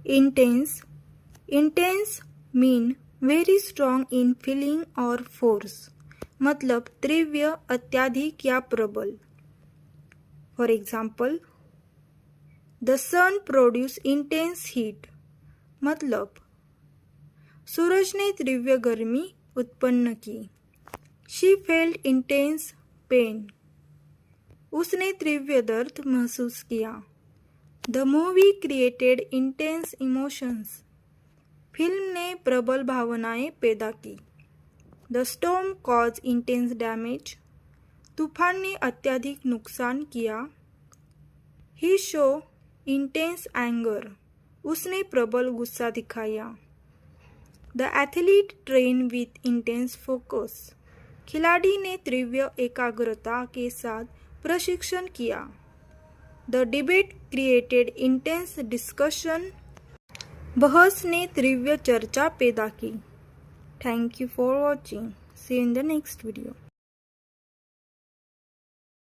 Intense. Intense mean very strong in feeling or force. मतलब तीव्र, अत्यधिक या प्रबल. For example, the sun produce intense heat. मतलब सूरज ने तीव्र गर्मी उत्पन्न की. She felt intense pain. उसने तीव्र दर्द महसूस किया. The movie created intense emotions. Film ने प्रबल भावनाएं पैदा की. The storm caused intense damage. तूफान ने अत्यधिक नुकसान किया. He showed intense anger. उसने प्रबल गुस्सा दिखाया. The athlete trained with intense focus. खिलाड़ी ने तीव्र एकाग्रता के साथ प्रशिक्षण किया. The debate created intense discussion. बहस ने तीव्र चर्चा पैदा की. Thank you for watching. See you in the next video.